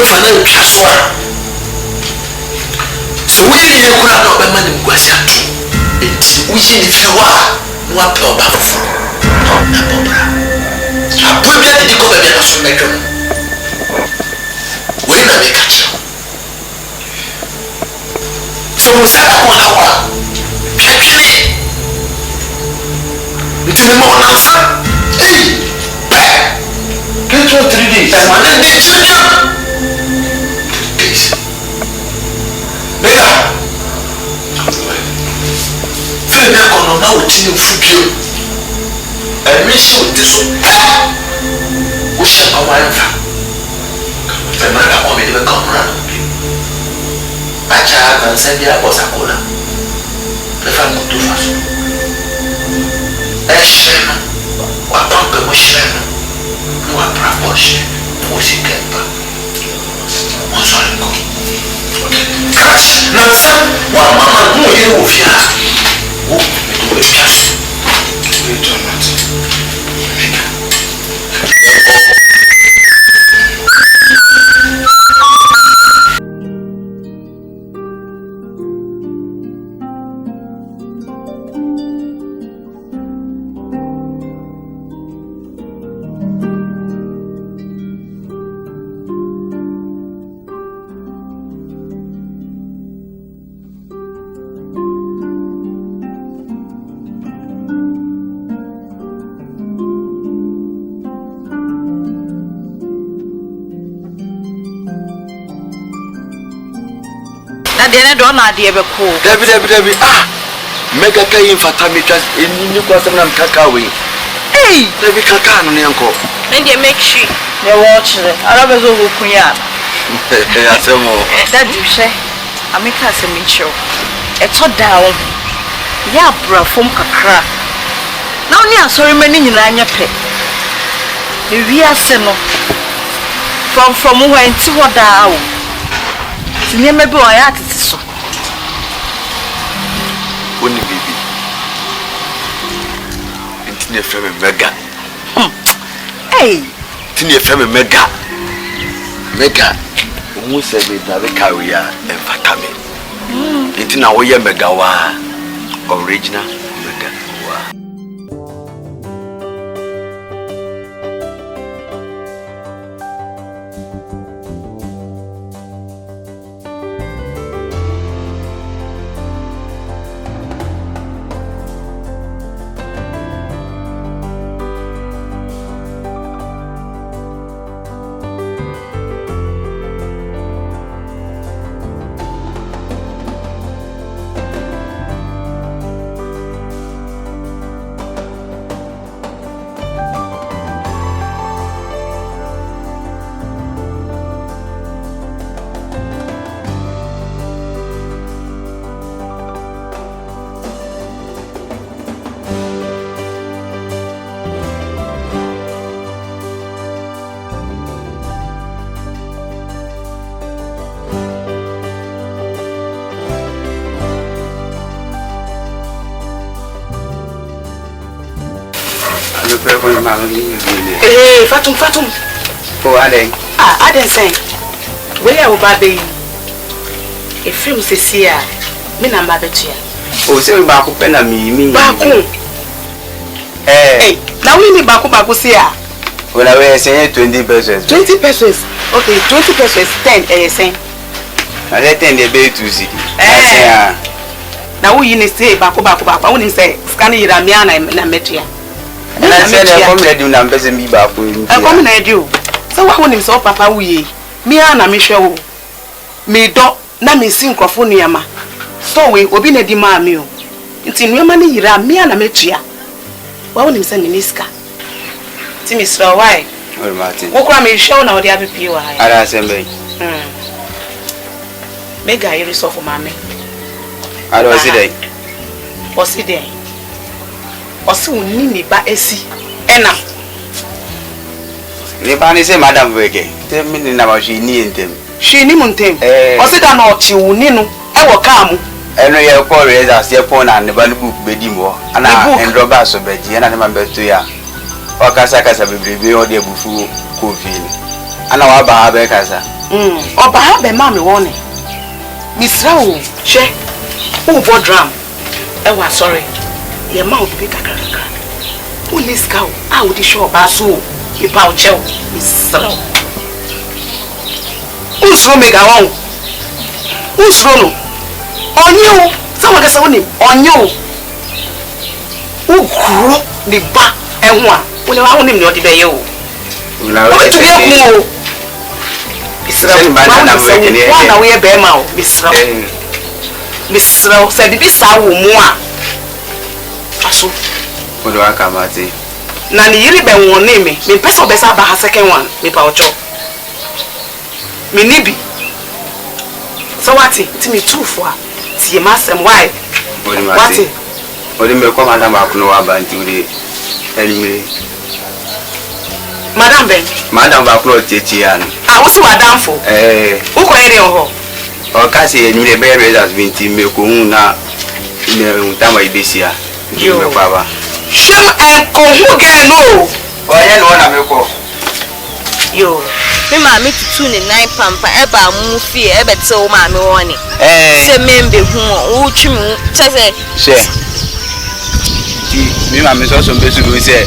Fana piaswa so we ye kula no be mani mkwasi atu enti uyi ni fiwa no apel ba fofo na bobra apo bia di ko bia so medwo we na me catch so mo sa ko na wa piatwini enti mo na sa get 3 days man dey chanya Femi akono na otini fubio. Emission diso. O she awanfa. Femi na ko me de kamera. Acha kan se dia boss akola. Le fa mo to faso. Shema. Wa pampe mo shema. Mo apra bosh. Mo si kepa. Mo so ko. Crash. Na sa wa mama mo ye wo fia. Oh, me do yes. We do not. Dene do na de be ko David mega kai mfata metwa enni kwa sem na mkaka we David kaka no ne enko ndi make sure ne watch le ara bezo go kunya asemo that you say amika se mincho e to down ya bra fom kakra na oni asori mani nyina anya pe ne wi ase no from when ti woda o Sini me bi o ya titi so. Oni bibi. Intini efreme mega. Intini efreme mega. Mega. Omu se be na be carry ya enfata me. Intina wo ye mega wa original mega wa. Fatum. Oh, Aden. Aden say. Where are we? A film says here. Me na mbabetia. Oh, say we back up na me. Baku. Hey, now we need baku see here. Well, I will say 20 pesos. 20 pesos. Okay, 20 pesos 10 say. I let 10 the be to see. Now we need say baku. I won't say scan it na metia. And I said I come ready na mbese mi ba ko ni. I come na do. So what won him so papa wuye. Me na me hwe wo. Me do na me sin krofo nuama. So we obi na di ma me o. Nti nuama ni yira me na metua. Wa won him say ni niska. Mr. Why? Or Martin. Who come and show now the other people? I assembly. Make a iris of mammy. I don't see that. Or see there. Or soon Nini by AC. Enna. The ban is a Madame Wege. Tell me now she need them. She need him. Or sit down or you, Nino. I will come. I know your call is as your phone and the book bedimo. And I and Robert so bed, and I remember to ya. Or Casacasa baby or the bufu coffee. And our Bahabe Casa. Or Bahabe mammy warning. Miss Raoul, she. Who bought drum? I was sorry. Your mouth big a cracker. Who this cow? I would show Basu. You pouch out, Miss Raoul. Who's room make a home? Who's room? On you, someone has on him, on you. Who grew the back and one? When I want him not to be you. What to get more? Miss Raoul, one away bear mouth, Miss Raoul. Miss Raoul said, "This is our more." Aso. What do I come at it? Nani yiri be won name me person be sa ba second one me pa ocho. Me nibi. So what ti me two for. Ti ma sem why? What? What me come madam akuno wa banti uri elmi. Madam Ben. Madam akuno chechi an. Ah, wo so madam for. Wo ko ere ho. O ka se ni le be results binti me ko na me tama ibesia. Yo baba. Shem en ko hu ge no. O ye no na me ko. Yo. Me ma me tutu ne nine pampa e ba mu fie e bete o ma me woni. Se membe hu o twim tese. Se. Me ma me so be su be se.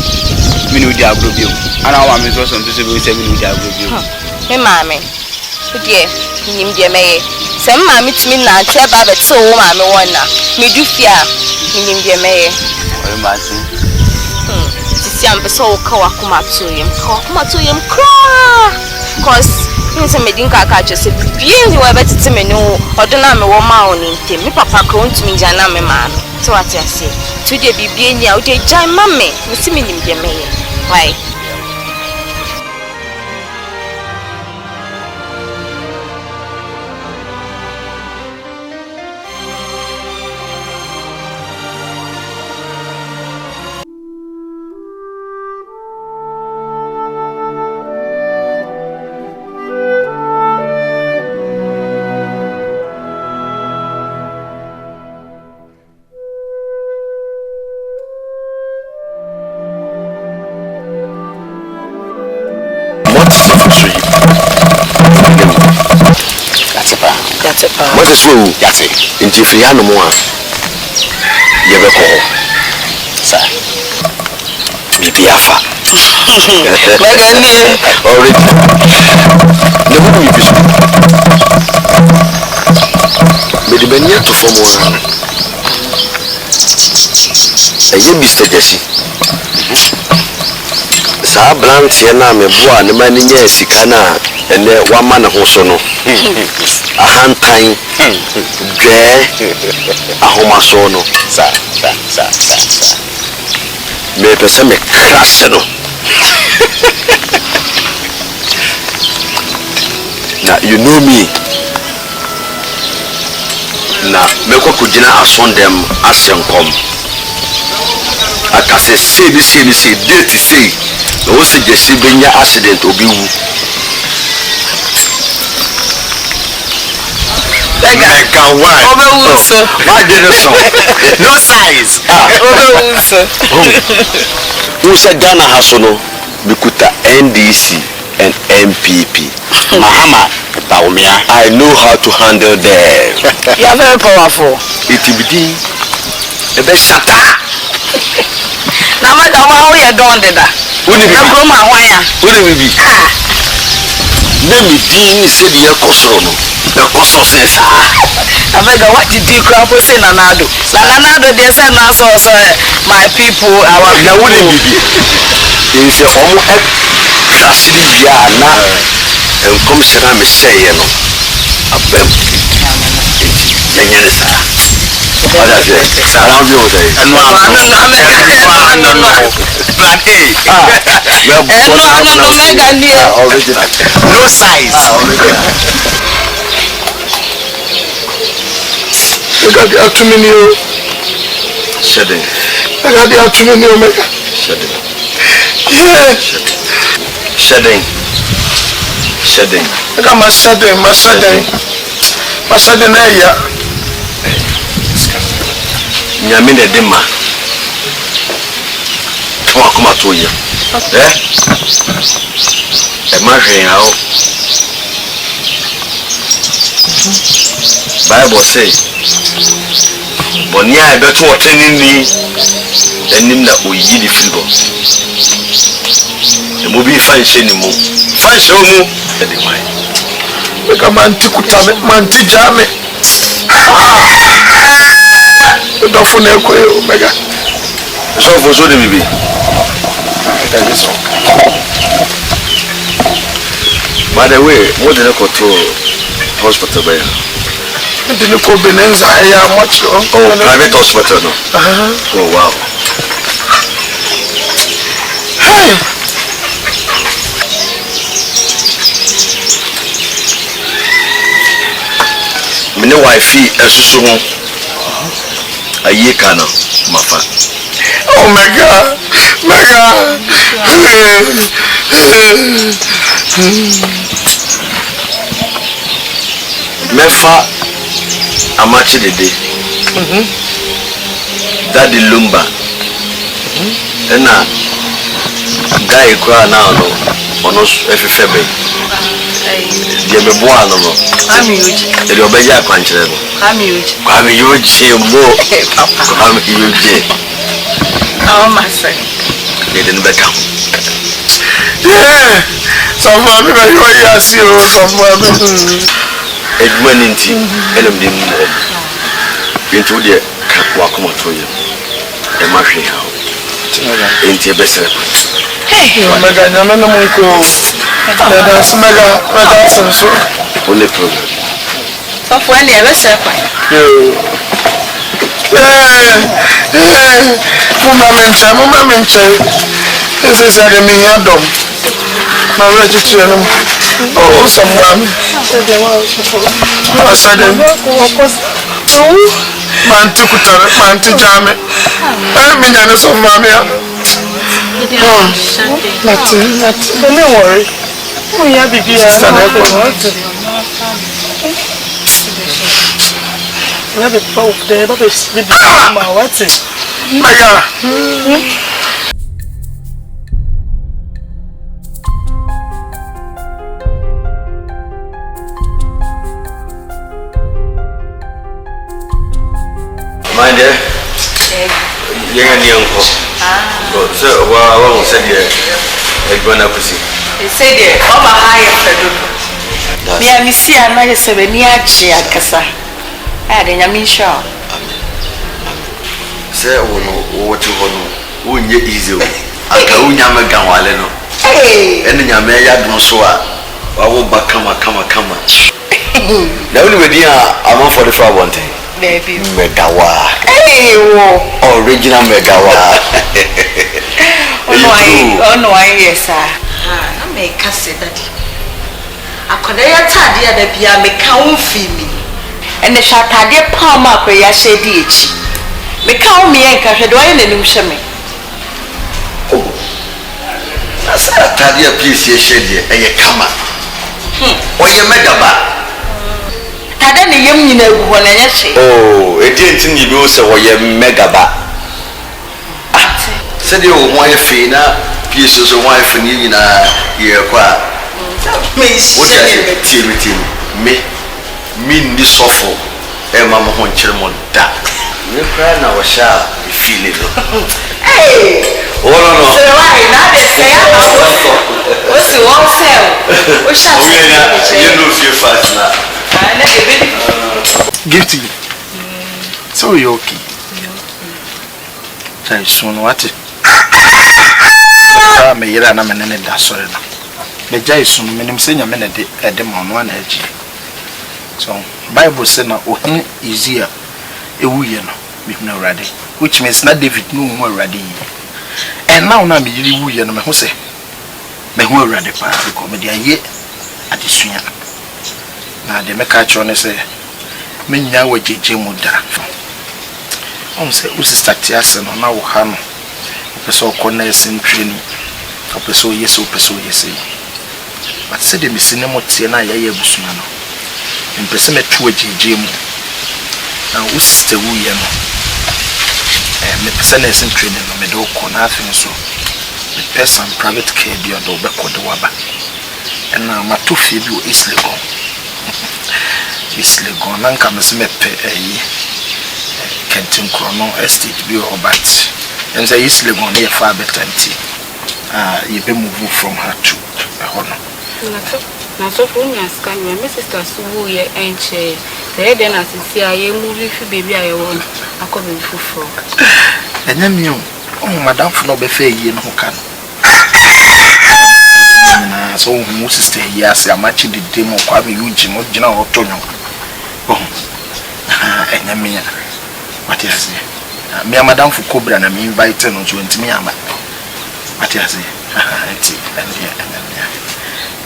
Me no di agro bio. Ana wa me so be su be se me no di agro bio. Me ma me. Udie nim de meye. Se ma me timi na che ba bete o ma me wona. Me du fia nim de meye. O ma si. Sisi ampeso ka wakoma to yem. Ka wakoma to yem kra. Cause you say me din kaka just say bien you ever tete me no odona me wo ma oni ntem me papa kro ntumi jana me ma no so what I say today bibie nia o dey jai ma me si me nim de me ye why What is wrong? Yati. Inti friano mo a. Yebe ko. Sa. Bibi afa. Magani. Already. Ne bu mi bisu. Me di benya to form one. Eye Mr. Jesse. Sa blank ye na me boa ne mani nya sika na ene wa ma na ho so no. Ahantan dwe ahomaso no sa me pese me crash no na you know me na me ko kujina asondem asenkom akase say date say no se jesi benya accident obi wu no size. Who said Ghana has no Bikuta NDC and MPP? Mahama Baumia. I know how to handle them. You are very powerful. It will be the best shata. Now, madam, how you done that? Who will be? Name Dean said the Kosono. The Koso says, I beg, what did you crap say, Nanado? Nanado, they said, also, my people, our now wouldn't be. In the form of Yana and come Shanam say, a bem. No size. I got the autumn. Shedding. I got the autumn. Shedding. Yeah. Shedding. Shedding. I got my shedding. Yeah. Nyamine dema. Twa kuma to ye. E ma hwen ha o. Bible say Bonia e beto otenini enim na oyi di fribo. E mo bi fa nse ni mo. Fa nse o mu e de mai. We ka manti kutame, manti jame. Don't phone Omega. So for so de bibi. By the way, what did I go to hospital by? Didn't go Benenza, much. Oh, private hospital, no? Oh, wow. Hey! My wife is so a year canna, Mafa. Oh my God! My God! Mefa amachi the day. Daddy Lumba. And now, guy cry now, no, on us every February. Dear me boy, no, I'm huge. the Obeja country. I'm huge. I'm huge, more. I'm huge. Oh, my son. They didn't bet down. Yeah! Some of them are see you, some of them. Edwin into Elam into the Wakuma to you. The machine how into a best. Hey, Omega, no, that's Mega, and so. Only problem. so when you ever say, Mama mention. This is a dom. My registration. Oh, someone. I said, man took it, man to jam it. I mean, I know some mammy. Don't worry. We have to be a folk there, but it's what's it? My God. My dear, young and young. So, I won't say, I'm going to see. they say they're over higher. Yeah, Miss Anna is 7 years, Kasa. I didn't mean sure. Say, what you want, won't you easy? I can't yam a gamwaleno. Hey, And then Yamaya don't so. I won't back come. The only way I'm on for the flower one thing. baby. Megawa. Hey, Original Megawa. oh no, yes, sir. I make a say that I could have had the Pia make count for me. And the shot had a palm up where I said, Ditch. Make count me and catch a doy in the new shimmy. That's a tidy appreciation and you come up. Or you Megaba. Had any young you know when I say, Oh, it didn't you know so or you Megaba. Said you want a fina, pieces of wife and you in a year. What is me this awful, and Mamma Honchilmon that. You cry now, I shall be feeling. hey, Oh, no, so why not say, what's the one cell? What shall you know, you fast now. Gifty. So you okay? Very soon, what? I'm a year and I'm an end that sorry. The Jason, minimum senior minute at the on one edge. So, Bible said, "No, easier. ewu ye no me hu awurade which means na David no hu awurade yi and now na me yiri wu ye no me hu se me hu awurade pa because me dey aye adesua na de me ka cho ne se me nya wa jeje mu da on se o sister Tiase no na wo ha no person ko na sin training o person yes but say de me sinemo tie na ya busuma no mpese me to jeje mu na o sister wu ye no me person na sin training no me do ko na afin so me person private care bi o do be ko de waba na ma to fie bi o Islegon nan ka me se me pe Kentin Krono estate bi o bat and say Islegon e fa better nti you be move from her to hono na so for nya scan my sister so wo ye enche say den asisi aye move fi baby aye won akobe fufuro enya mi o madam fo no be fe yie no ka na so hu sister yes amachi de demo kwa me yunchi mo gina otonyo enya mi ya what you say me madam fo cobra na me invite no to ntimi ama what you say enti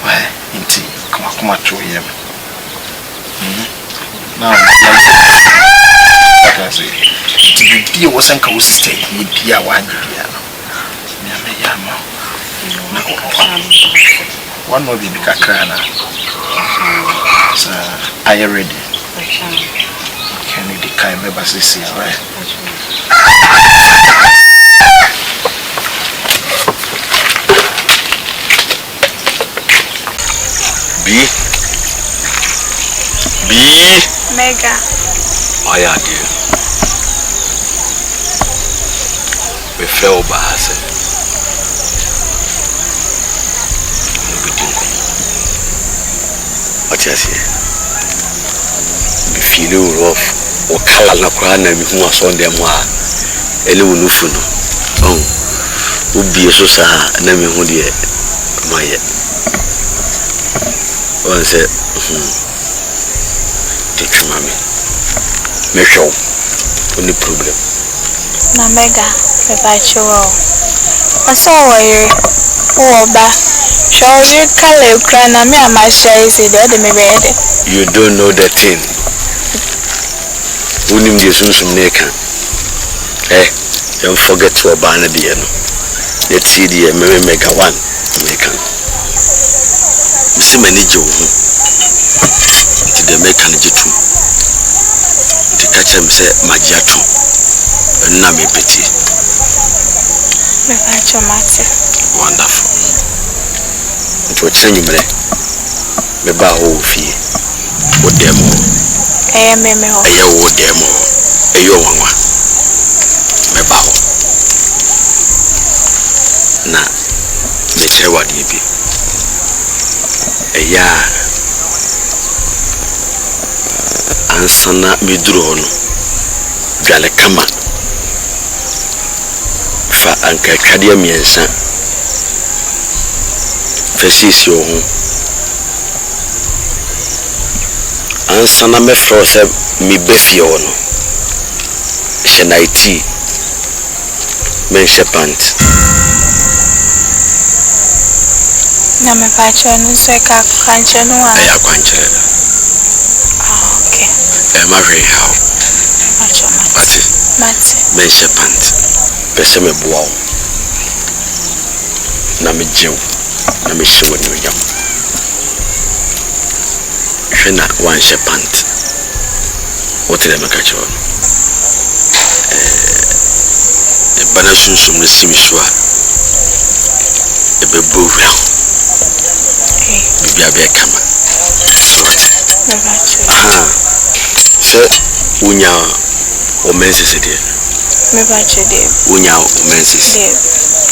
why enti kuma to yem now what I say the deal was anka was stay he dia wan dia no me ya ma one more baby kakra na so are you ready can you decide me basi see right B Mega aya dear we fell by herself what you say me feel rough o kala na kwa na mi hu aso ndem a ele wonufu no obi so sa na mi hu de maye on say take mami me show any problem na Mega me ba chiwo aso waye o ba show you kala ukra na me ama share say de me be de you don't know the thing unim de sunsum na eka don't forget to abana de no let's see the Mega 1 Mega misi manage wo hu ti de Mega na jitu ti ka chem se magiato na me peti me ba chomate wonderful to chenyumre me ba ho fie wo demo meme ho wo demo wanwa me ba ho na me chewa de bi ansana me duro no dwale kama fa anka twade miensa fa sisi o ho ansana me fro se mi befie o no she naiti men shepant na me pa chanu se ka kwanche no a ya kwanche okay ma very how mate men shepant pese me boa na me jew na me shewo ni yam hwena wan shepant what dem ka cho bana sunsum na simi so a ebe bowia bibia be kama so unya o menses de me ba chede unya o menses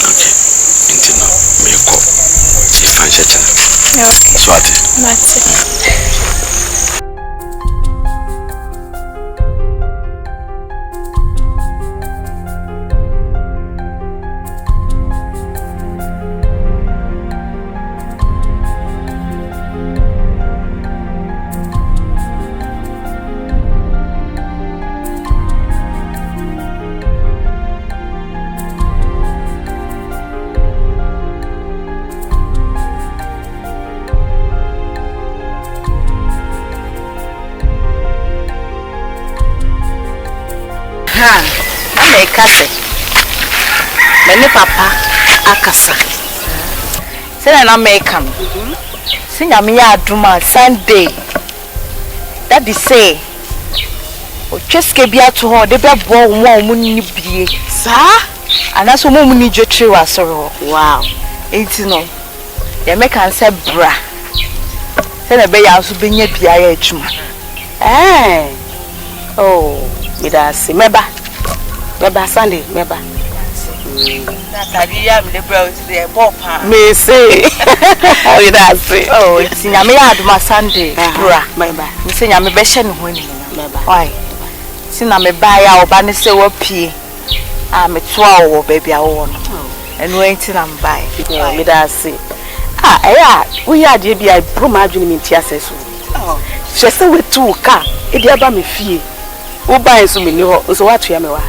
okay intino me ko si fansha chana okay swati mate kase me papa akasa say na make am say nyame ya aduma Sunday that be say o cheske bia to ho de bebo wo ni bie sa ana so mo ni jotri wa soro wow enti no ya make am say bra say na be ya so benya bia ya adwuma oh midasi meba Sunday meba Natalia me the bro the bopa me say midasi oh it's nyame ya aduma Sunday bra meba me say nyame be hye ne ho ni meba why si na me ba ya oba ne se wo pie me to a wo ba bia wo no eno enti na mbai midasi eya we ya de bia bro ma adwene me ntia seso se we tu ka e dia ba me fie wo ba enso me ni ho so watu ya me wa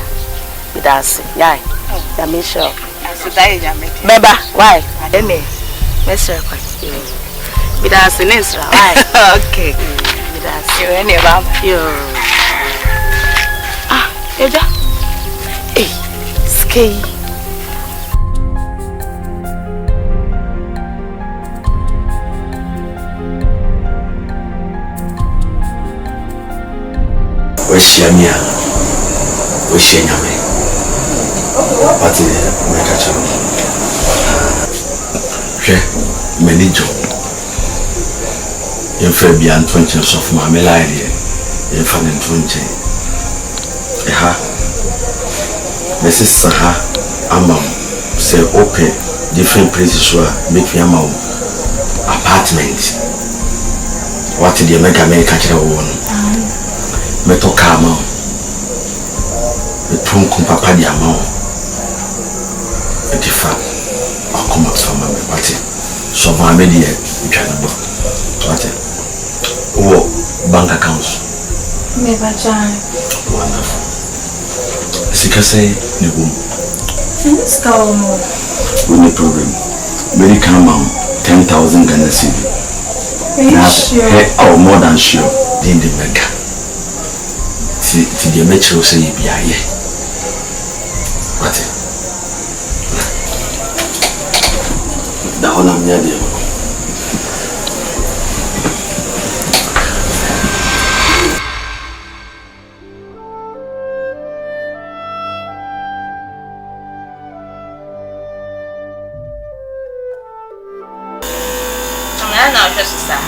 midasi yai ya me show aso dai ya me beba why ene me sure kwa midasi nesra why okay midasi yo ene ba yo eja skei Washiamia Washianyame Pati Mekacho Menijo Yemfe bia ntonche sof ma melaide yemfa ntonche Mrs. Saha Amam say open different places where make me amount apartment what the America catch one meto kama metunku papa di amount etifa akoma sama me pati so ma me die ntwanebo what wo bank accounts me ba jan wonderful sikase ne gum since go mo no problem very calm 10,000 Ghana cedi now more than sure in the mega the metro say be aye what da ona mnya de na just sa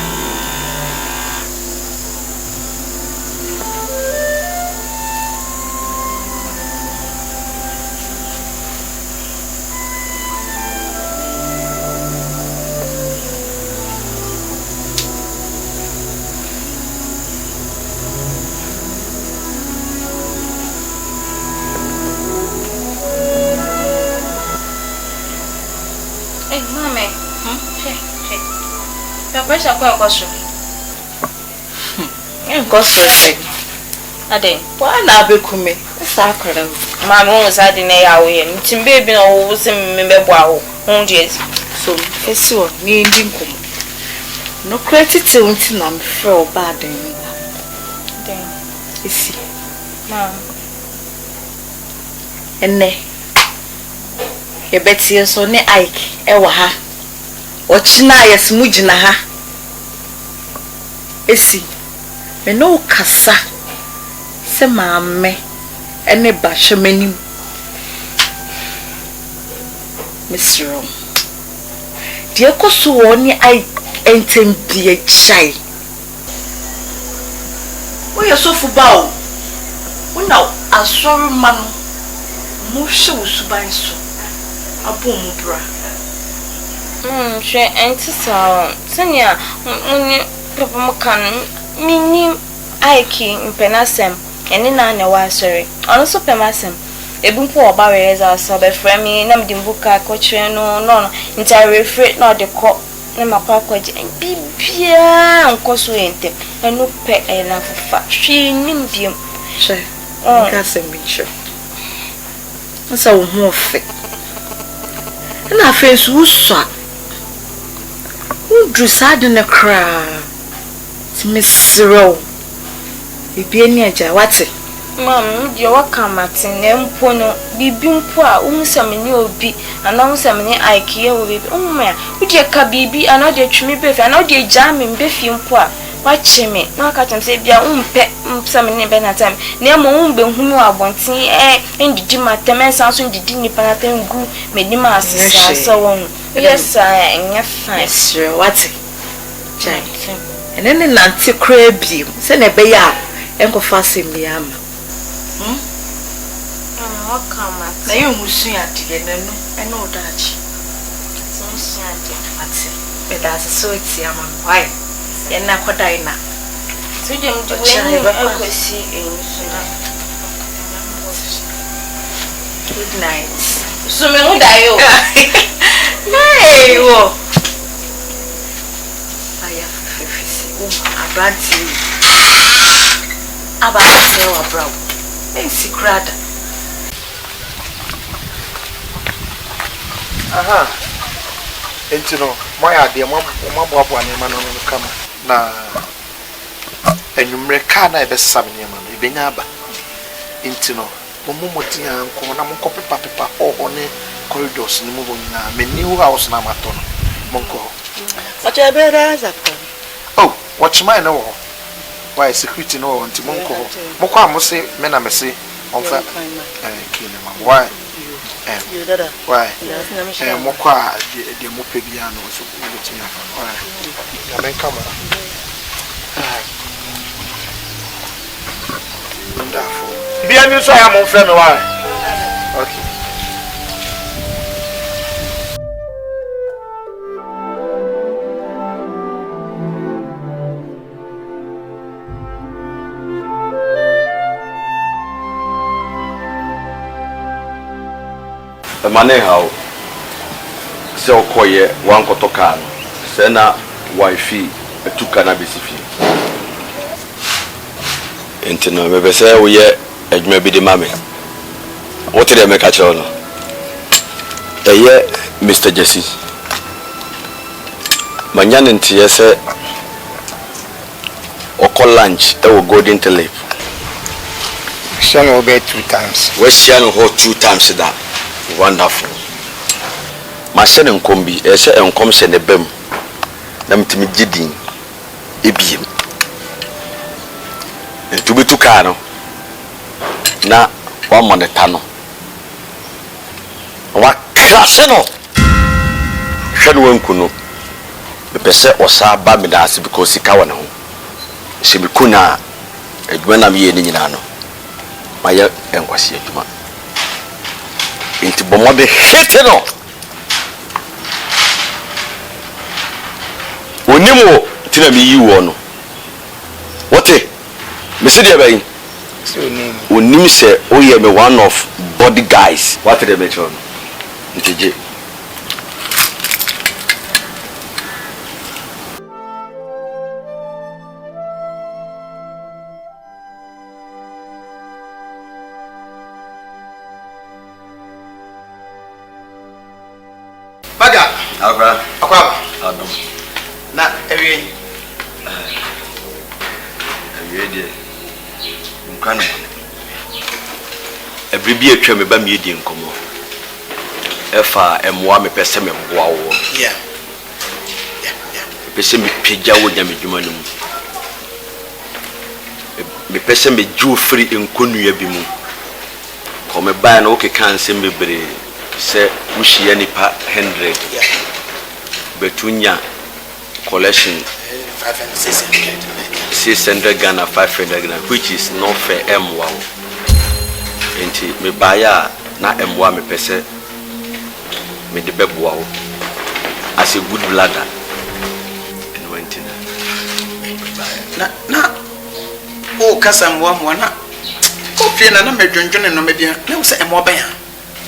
pressure kwa kwasho ngoso se ade kwa na bekume sa akwara ma mo sa de na yawo ye ntimbe bi na wo se mmebebo awo hundred so esi o ni ndi nkom no credit unti na mfre oba den esi ma enne ye beti so ne Ike ewa ha ochina yesmujina ha esi me no kasa se maame ene ba hwemanim misro die koso woni ai entembie chai wo sofu bawo wona asoro man mu hwe usuban so abom bra she entisa senya oni papa makan mini Ike mpenasem ene na na wa sorry ono so pemasem ebunpo oba reza so be frame na mdimbuka ko chire no nta refre na de ko na makwa kwaje bibia nkoso ente enu pe na fufa hwe nim biem she nka sembicho nsa wo ho ofe na afensu uswa udru sade na kra misro bibie ni aja wate Mam, you walk come at in Pono, be being poor, umsam in obi, and umsam in Ikea with Umma. Would you cabibi and not your chimney beef and not your jam in beefing poor? Watch me, now catch him say, be a pet some in Benatime. Near Moon, whom you are wanting, and the Jima Temen sounds in the dinner panatem goo, made him ask so on. Yes, I am fine, sir. What's it? And then an anti crab you, send a bay out, and go fast in the arm. What come at the young Musia together? I know that. What's it? But that's so it's yam. Why? And now what I know. So, you don't see good night. So, me would I? Hey, oh, I have a brand new. About a brow. Ain't crowd. Aha. Entino, my idea, my boy, and man on come. Na, and you recana a best salmon, Benaba. Intino, Momotia, and Conamo copy papa or on corridors in the moving my new house, Namaton, Monco. What I better Oh, watch my no. Why security no on Timonco? Moka must say, men I may say, on that. Why? Why? And Moka, the Mopebiano, so I may come. Wonderful. Be a new so I am on friend. Why? Okay. Mane how se okoye wan kotoka no se na wifi etuka na besifi entino me bese wo ye adwuma bi de mame what dey make a cho no eye Mr. Jesse manyane ntie se okọ lunch e wo Golden Tulip shall we be 2 times we share no 2 times that wonderful. My son and combi, and comes and a bem. Them to me jidding, ebim. And to be too cano. Na 1 month tano. What classeno? Shanwen kuno. The pese or sa bamidas because he kawana. She be kuna, a gwenam ye ninano. My young and was here. Into Bomabe hitting on. Onimo Tinami you on. What a Mr. Bay? Unim say, oh, yeah, me one of body guys. What did they mention? Into Aqua. Na every day. Every be a trim by medium come. Efa M1 me person me wow. Yeah. Person me pija wo nyame dwuma no mu. Me person me ju free nkonnua bi mu. Come by na okay kan sem bebre se wo hia nipa 100. Yeah. Betunya collection 600 Ghana 500 Ghana, which is not fair M1. Enti me baya na M1 me pese me de beboa as a good bladder and went in. Na o kasa mwa na o fie na me dwondwone no me dia na wo se M1 ban ha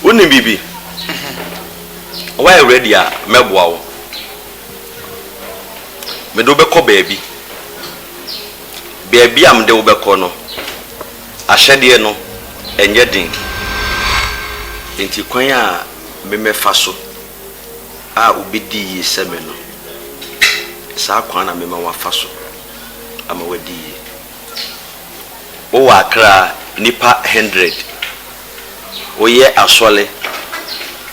woni bibi why ready a meboa wo me do be ko baby am de wo be ko no ahyede no enye din enti kwan a me mefa so a obedi yeseme no sa kwan na me ma wafa so ama wadi o wa kra nipa 100 oye asole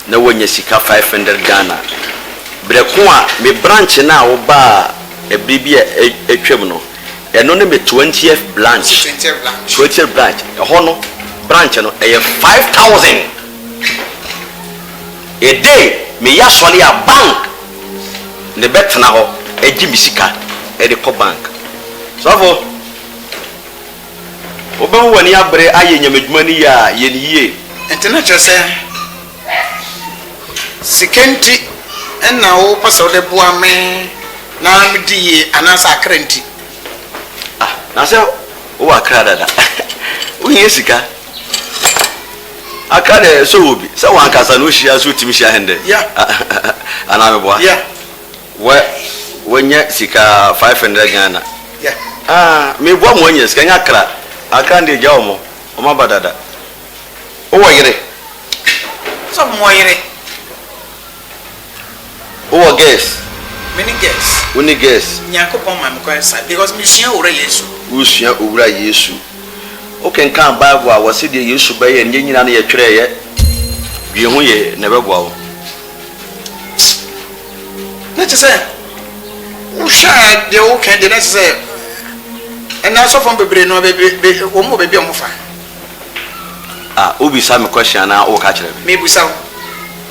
na wonya sika 500 Ghana breko a me branch na wo ba e bibia etwem no eno ne me 20th branch 20th branch ho no branch no e 5,000 a day me ya sole a bank ne betna ho eji mi sika e de ko bank so for obawo wani abre aye nyamadwuma ni ya ye ni ye entena chose sikenti enna wo paso de boa me na mdi anasa akrenti na se wo akra dada wo ye sika akade so obi se wan kasa no hia so timi hia hende ya ana me boa ya wonya sika 500 Ghana ya me boa mo nya sika nya akra akande ja omo oma badada wo yire so mo yire wo guess many guess woni guess nyakopon ma me kwesa because me hia ora Yesu usua owura Yesu okay kan Bible a wose de Yesu ba ye nyina na ye twere ye wie ho ye na beboa wo na tse wo sha de wo kan de na tse ena so fon bebre no be wo mo be bi o mo fa obi sa me question na wo ka kire me bu sa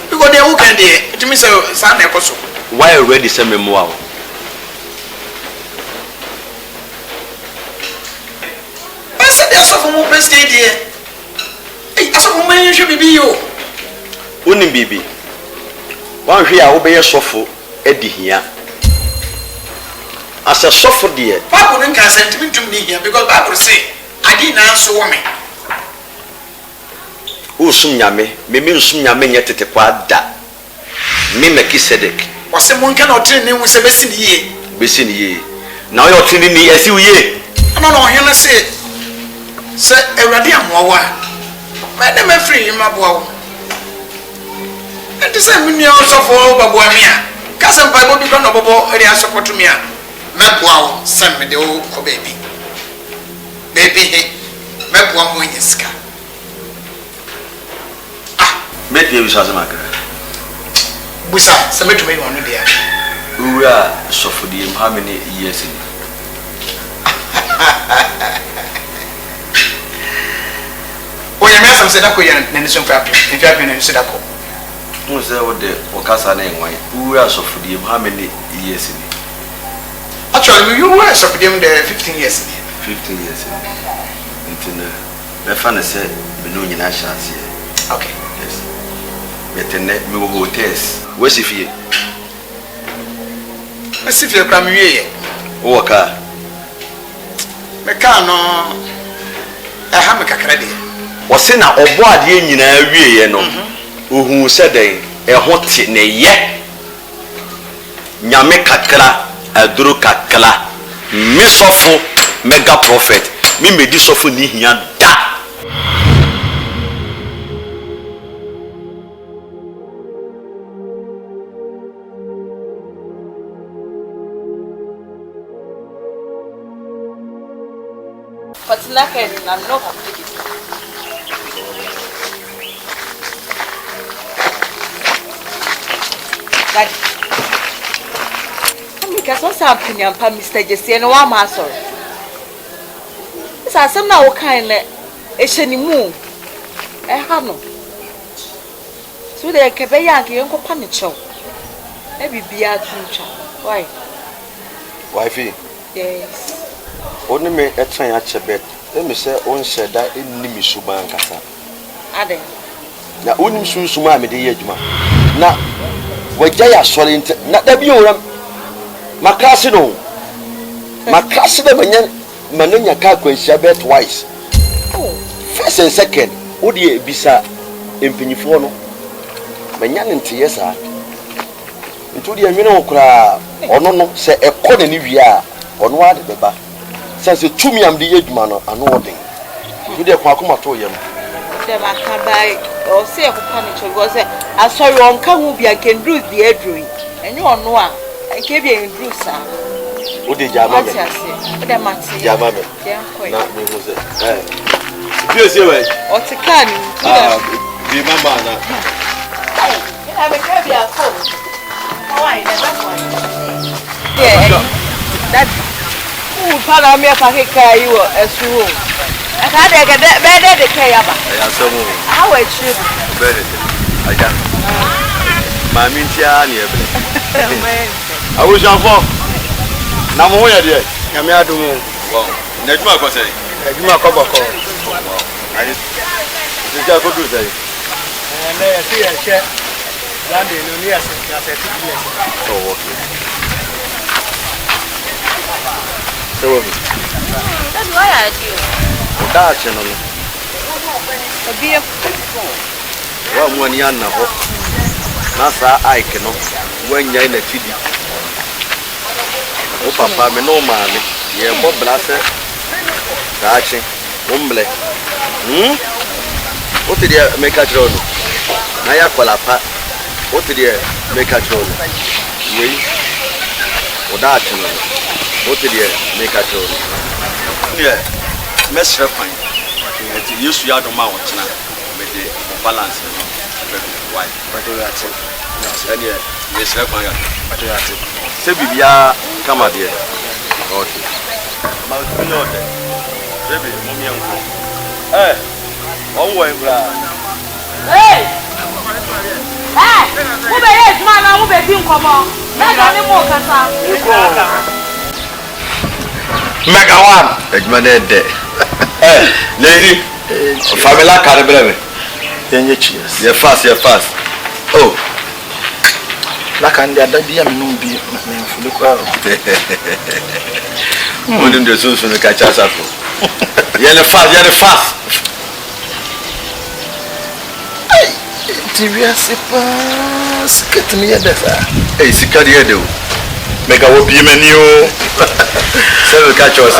because de wo kan de it means sa na ekoso why already say me mo awo asofo mo president die asofo mo yin hwe bibi yo oni bibi wan hwe a wo be sofo edi hia asa sofo die Bible nka sentiment ni hia because Bible say adi na so wo me usum nyame me usum nyame nye tete kwa da me Melchizedek wase mo nka na otene ne hu se besi ni ye na yo otene ni esi uye ana no hwe na say se ewrade amowa ma dem free ma boa enti se mi osofo baboa mi a ka se mpa bo bi ko no bobo area support mi a ma boa se me de o ko baby he ma boa mo nyiska me de bi so makara busa se me to me wonu dia ura sofo di how many years in oya me asam se da ko ya na ni so mfa pe na so da ko mo se wo de okasa na enwan ura sofo di how many years in actually you were so them the 15 years 15 years until me fa na se me no nyina chance okay yes metene me wo hotels wo sifie asifie kwa miye wo ka me ka no ha me kakra de wose na obo ade nyina wie ye no ohun se den ho te ne ye nyame kakra aduru kakla me sofo mega prophet me medi sofo ni hia da But naked na no complete. Daddy. Because what's happening, Mr. Jesse, and one master. It's as some now kind of a shiny moon. I have no. So they keep a Yankee uncle Panicho. Maybe be a future. Why? Wifey? Yes. Only me a train at Chebet. Let me say, on said that in Nimisuban Cassa. Ade. Now, only Susuma, me the Yajma. Now, what Jaya swallowing, not the Buram. Macasino. Macasino, Manania Calco, Shabet twice. First and second, Odi Bisa in Pinifono. Manyan and Tiesa. Into the Amino cra, or no, say a corner Nivia, on what the bar. Since the 2 million the age man and nothing. You dare Quacuma to him. Them I can buy or say a furniture was I saw you on come be I can do the edry. And you are no one. I gave you in Bruce. What did Yamma say? What am I saying? Yamma? Yeah, Not me was it. Yes, you wait. O ti kan ni. Be mama na. Ina be ka bi akọ. Why that one? Yeah. That father me fa ke kai wo esu. Aka de ke be de kai aba. Ya so mo. How we trip? Be de. Aja. Mami ntia na ebe. Awujanfo. Na mo ya de. Nyame adumu. Wow. Na juma ko sei. Adwuma kɔ bɔkɔ. Ayi. Sija ko du sei. Na ya se ya hwɛ. Lande no ni ase na se ti bi. Oh, okay. So what? That's why I do. Da cheno no. Obi Wa mo ni an na ho. Na sa Ike no. Wanya na tidi. O papa me no ma me. Ye bo blase. Dachi. Umble. O te dia make a drone. Na ya kwala pa. O te dia make a drone. We. O da cheno. O te dia make a drone. Yeah. Mesre kwan. Eti Yesu ya do ma wo tena. Me de balance no. Why? But you are it. Any mesre kwan ya. But you are it. Se bibia kama de. Okay. Ma tu no de. Baby, mommy anko. Eh. On wo ngura. Hey! Hey! Who be yes man na who be bi nkomo? Na ga ni mo kasa. Mega one. Ejuma na de. Eh, lady. Famila calibre. Yenye cheers. You fast. Oh. La kan dia da bia me no bi me fulu kwa. Only the so no catch us up. You're fast. Ai, TV asipa skit me yada sa. Eh, sikari yede o. Mega wo bi mani o. Say we catch us.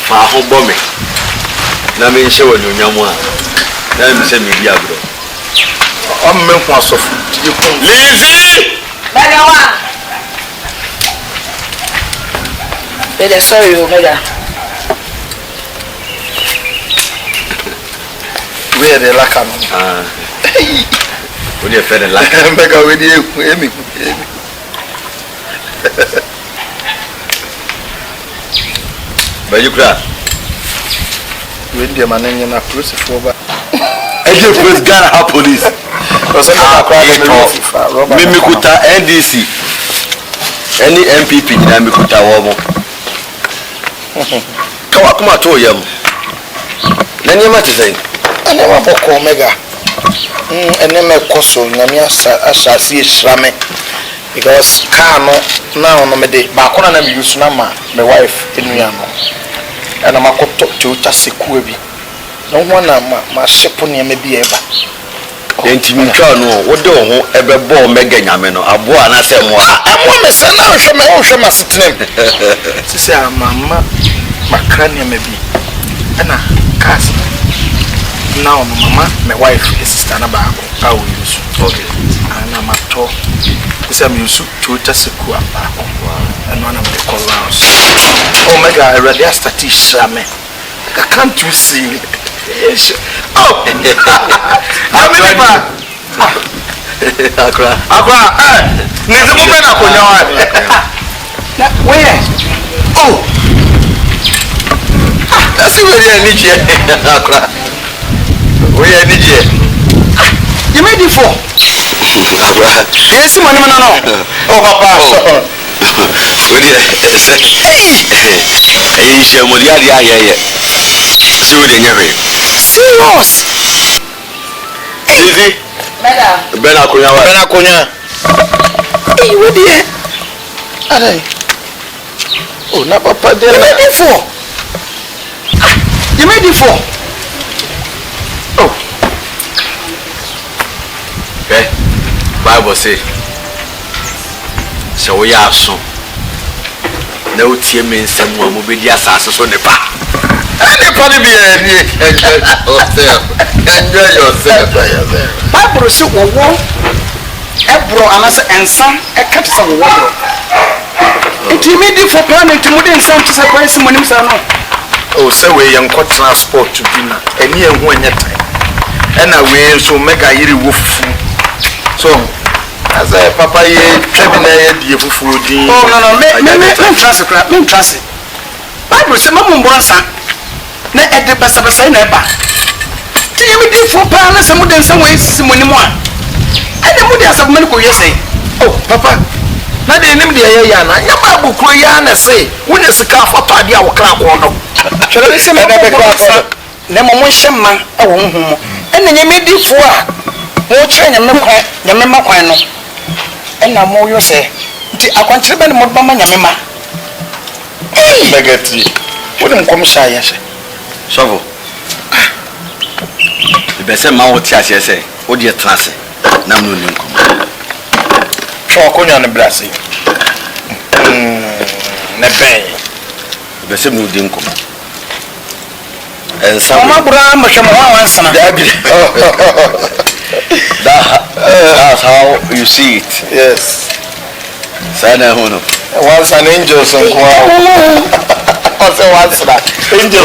Fa ho bombe. Na me nche wo nyamu a. Na me se me bi agro. O me nko asofu. Lizzy! Mega wa. Bele sorry o mega. Where the laka no. When you fed the laka. Mega we di emi. But you cry. We di manenye na police for ba. Eje police Ghana police. Mimikuta NDC. Any MPP na mikuta womo. Kawa kuma to yam. Nani ma tizai. Ane ma boko mega. Ene me koso nyame asase ehirame. Because car no now no me de ba kona na me use na ma my wife enua no. Ana makoto Toyota Sequoia bi. No wana ma ship ne me bi eba. Enti mitwa no wo de ho ebebo mega nyame no abo ana se mo amo me se na hwe ma setenem. Sisi mama makra ne me bi. Ana cars now mama my wife is sister na ba ko awu use. Okay. Ana mato sisi am use Toyota Sequoia ba ko. Ana na me call house. Oh my god, already start to shame. Can't you see? Yes. Oh. Akra. Nizi mume na kunyawa. Where? Oh. That's where you need you. Akra. Where you need you? You made it for. Akra. Yes, money no. Oh papa. Hey, Shamoli, yeah. See what they never. Serious. Lizzy. Bena Konya. Hey, what the? Are. Oh, na papa de. You made it for. Oh. Okay. Bible say. So we are so. No team in some one will be the assassin on the back. Anybody be enjoy yourself. Bible say wo ebro anase ensan e kat say wo bro. Enti me di for plan enti mo dey ensan to say kwai si monim sa no. o se we yen ko transport bi na eni ehu enye time ena we so mega yiri wofufu so as a papa ye trebi na ye die fufu din oh no me trust Bible say mamu mbonsa na ede basa na eba ti yemi di fu pa na se mu den se we sisi moni mu a ade mu di asab mani ko yesai oh papa na de nim de ye ya na ya ba bukro ya na se wonya sika foto ade a wo kra ko no chele se me be ko na mo mo hyemma e wo hu mo ene nyemi di fu a mo kire nyame makwan no ena mo yo se nti akwankyere be ne mo ba ma nyame ma negati woni kom sha ya she sofo be se ma wo ti ase se wo de trance na mo ni nkom cho ko nya ne brase ne ben be se mo di nkom en sa ma bura ma hwemo wan sana that's how you see it. Yes. Sana hono. Once an angel so kwa. Once that. Angel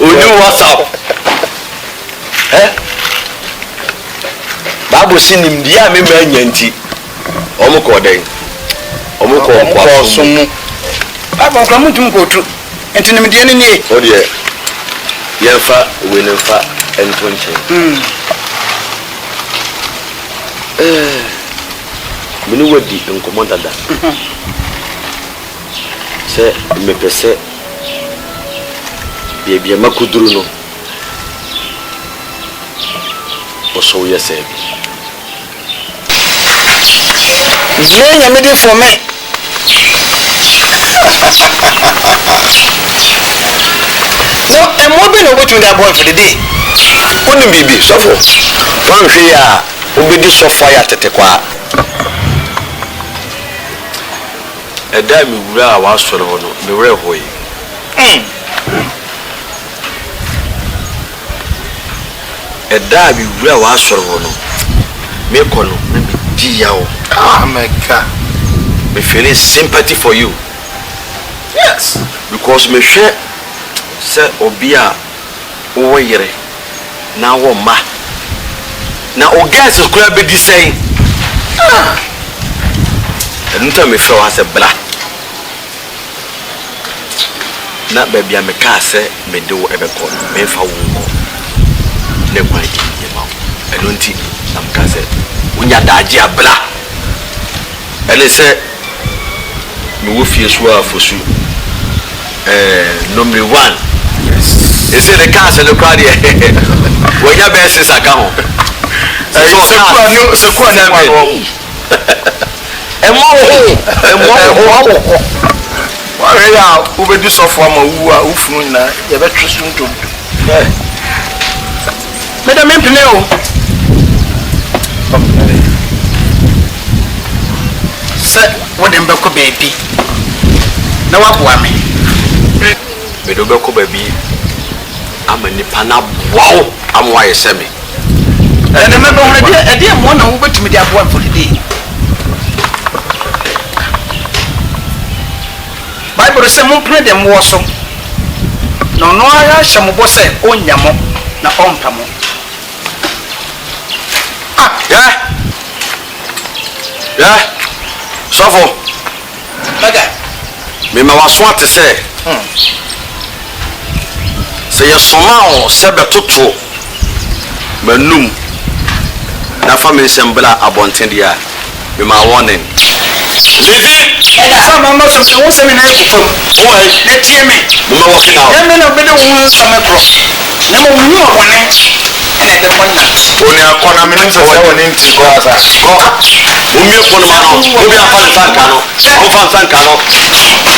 Unu WhatsApp. Babu sinim dia me ma nyanti. Omo ko den. Omo ko kwa sumu. Babu kwa mutum ko tu. Enti nim dia ni. O de. Yefa we nefa entonche. Mini wadi nkomo dada se me pese bia makuduru no oso yese ye nya me dey for me so e mo be no go to that boy for the day woni bibi sofo wan hwe ya obedi sofo ya tete kwa eda mi wura a wa soro no me wura hoyi eda mi wura wa soro no me kono me di yawo my God. Me feeling sympathy for you. Yes. Because me share say obia wo yere na wo ma na o guys kura be di say nta me fe wa se bla na ba bia me ka se me de wo ebe ko me fa wo ko ne kwa di ye ma eno nti na me ka se unya daji abla ele se me wo fie so afosu number 1 yes ese the car se le kwa de wo ya be se saka ho se kwa na me emo wa re ya wo be di sofo ama wu a ufunu na ye be twesu ntom madam empne o se wo dem be ko baby na wa boa me me do be ko baby ama nipa na wow amwa ye se me ene me be ho de mo na wo betumi de aboa for the day Bible say mo pray dem wo so no no aya hye mo bo say onyamo na ompa mo yeah sofo maga me ma waso ate se se ye soma o se betoto manum na family sembla abonten dia me ma warning Zizi eda sa mama so se wo se me na e fam wo ai na tie me mo ma wo now ya me na be de wo sa me bro na mo nyu obone ene de mo na oni akona me nim se woni nti ko asa o mi ko no ma no o bi afa sanka no o fa sanka no mo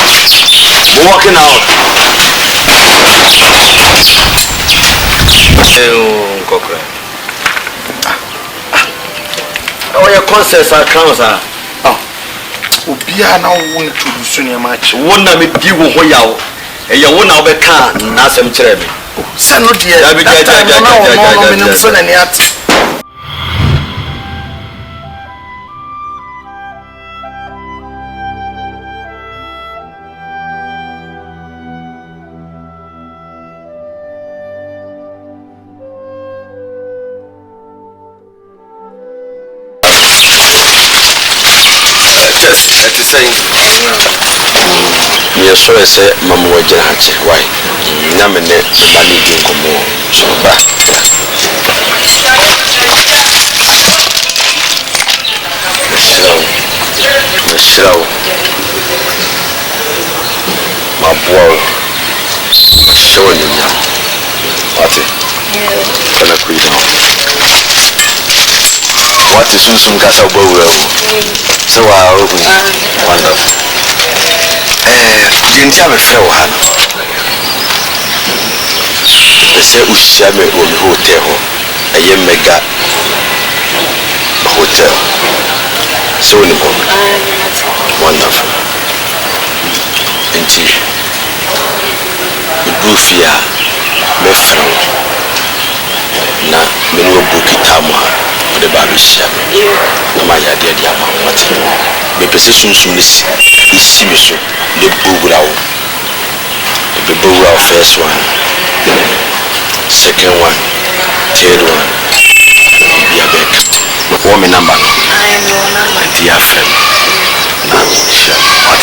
walking out kokra o ye concert a crowns a obia na wo introduce ne ma chi wo na me di wo ho yawo e ye wo na wo be ka na asem kire me se no de ya bi ja to say, yes, so I say, Mamma, why? Namine, Manidi, Como, so back. Michelle, my boy, showing you now. What is soon Casa Bowl? So wonderful. Didn't have a fair one. They say Ushame on hotel, a mega hotel. So wonderful. Indeed. Bufia, my friend. Na menu buki tama the barisham. No my idea the amount. Me possession this issue the bugrao. The bugrao first one. Second one. Third one. Yeah, back. What me number? Dear friend. Now what?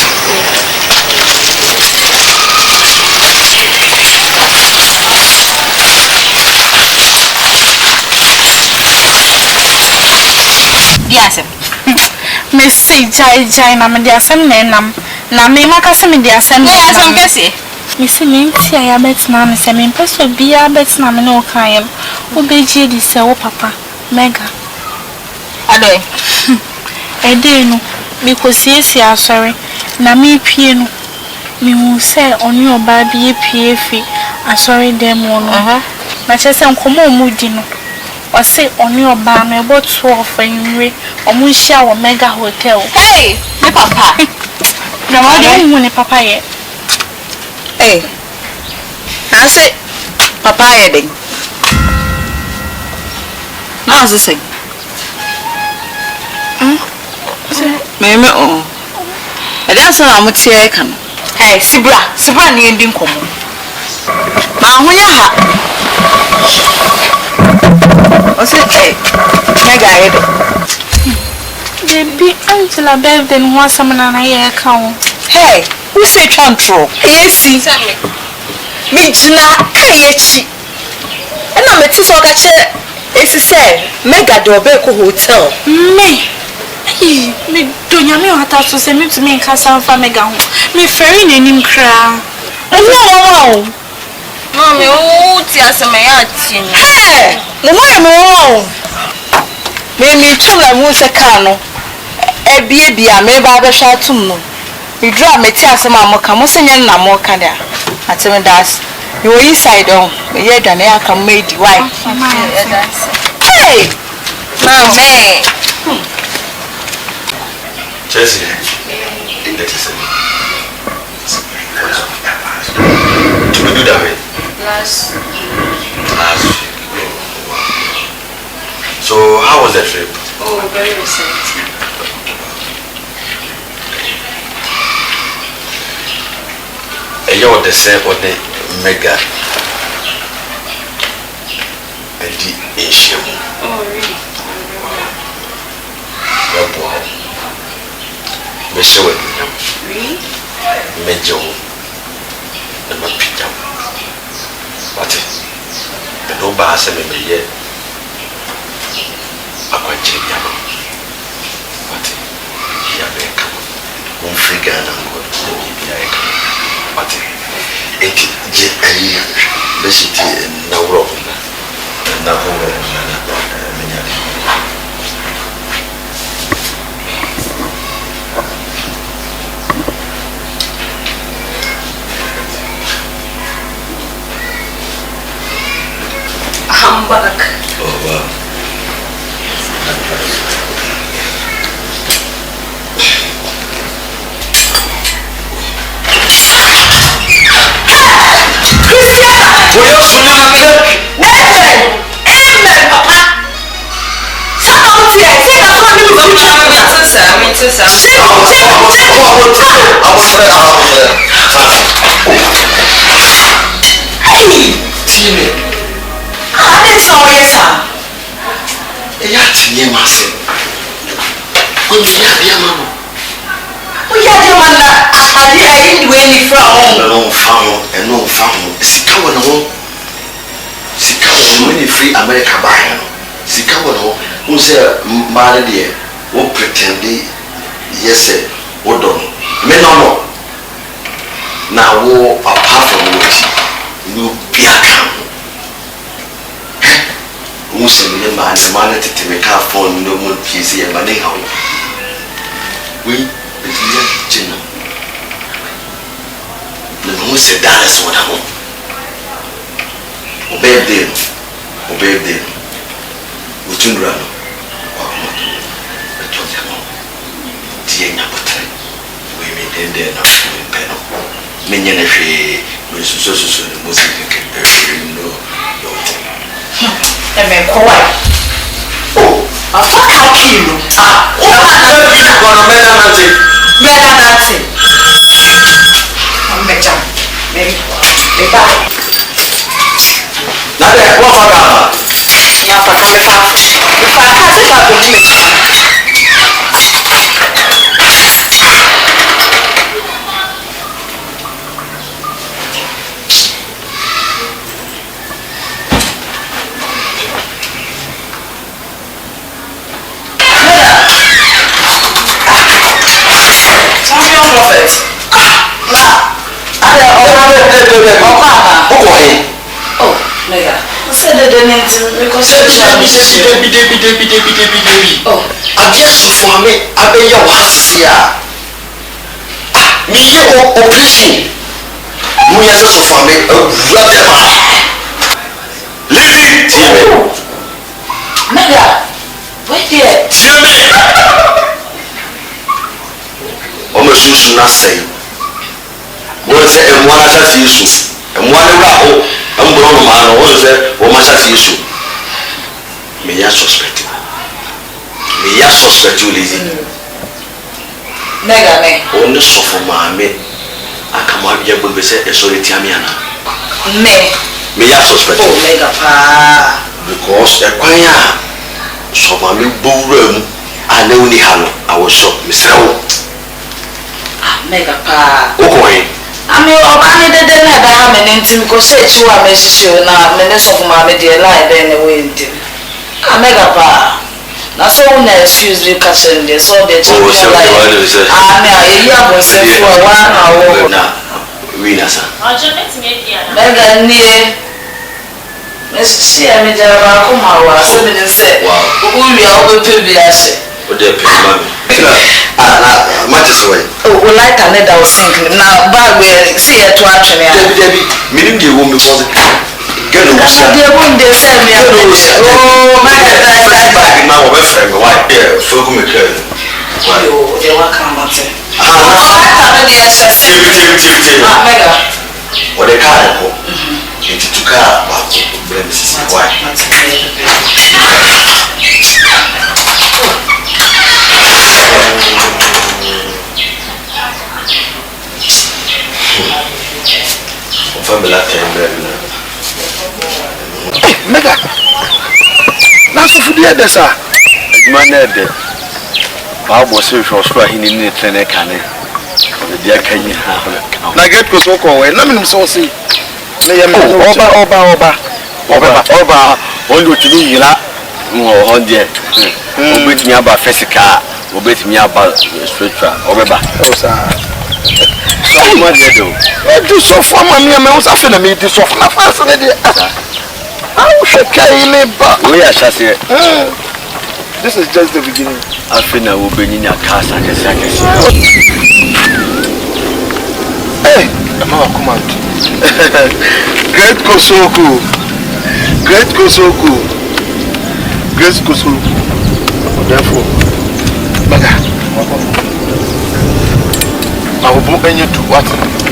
Yes, Miss Jai na me dia sem nenam na me maka sem dia sem yes am kese Miss Nancy I bet na me sem me peso bia bet na me no kan obeji di se wo papa mega adoi ede no me ko siesie asori na me pie no me hu se oni oba bi pie fi asori dem no na chese nkomo mu di no I say only your bam about 12 and we share mega hotel. Hey, my papa. No, I don't want a papa yet. Hey, I say papa heading. How's the thing? Maybe oh. I that's what I'm with here. Hey, Sibra, the ending come. Now, when you what's it? Hey, mega head. Baby, Angela Bev then was someone on a account. Hey, who say control? Yes, see. Me, Jina, Kayachi. And I'm a tis or catch it. It's a say, mega Dobeko Hotel. Me, do you know how to send me to me in Casa Mega? Me ferry name crown. No. Mommy, oh, tears my auntie. Hey, no more. Maybe two of us a cano. A baby, I may barber shot to no. You draw me tears of my mocamos and no more canada. I tell me that's you were inside on. Yet an air can make the wife. Hey, Mommy. Jessie, to do that way. Last week. So how was the trip? Oh, very recent. You're the same or the mega and the Asian. Oh, really? Wow. Michelle, really? Major, and my picture. What? The no bass and me yet. I quite check the amount. What? Yeah, they come. One free gun and go to the What? It is a basically no wrong. No wrong. I'm back. Oh, wow. ya de mana ade ayi we ni fra ho no fa ho sika wo no sika wo ni free America buy no sika wo no who say man there wo pretend yes wo don me no na wo apart from what you biaka who say me man tete me ka phone no mo pc e ba ne ha wo we it is chino no mo say that is what I want obey them utundura no wa mo to ya no tie nya potre we me dende na pe no me nya na hwe me so mo si ke no me kwa oh afaka kilo o na be gonna mena nante mecha me ba na de wa faka ya faka me fa ka se ka do me operation mu ya so for me whatever lady tieme mega wait there tieme o me susu na sei wo se emwana cha ti yesu emwana wura ho embro no ma no wo se wo ma cha ti yesu me ya suspect you lazy mega me o ne so for ma me akama bia gbegbe se esori tiami ana me ya suspect oh mega pa because ekwan ya so ma me bowura mu ana uni ha no I was shocked misrawo mega pa okoi ami oba ni dede na da ha me ntim ko se chi wa me sisi na me ne so for ma me de lie then we ntim mega pa na so una excuse me catching the so the champion like ami ayi abon se fo wa na wo na we na sa ojo metime dia na mega nie mesisi ami jara ko ma wa se me nse o wi a o pe bi a se o de pe ma na match so we o like an da o sink na bag we see e to atwene a debi minim de wo me ko get no so de won de se me oh my god bag ma wo be friend why there for go me care yo de wa kan mate ah de se se mega o de car ko enti to car ba ko blame sisi why family time na mega na so fudi edesa adwuma na ede ba bo se hwo so ahini ni trene kane de aka yi ha na get ko so ko we na minum so si na ye me oba only to be yila mo honje obetimi aba physical obetimi aba spiritual obeba o sa so ma de do do so for mami me o sa fe na me di so for na fa se ne de how should I ba we are shase this is just the beginning afina wo benyi na kasa kesa hey mama come out great Kosoko therefore maga I will book any to what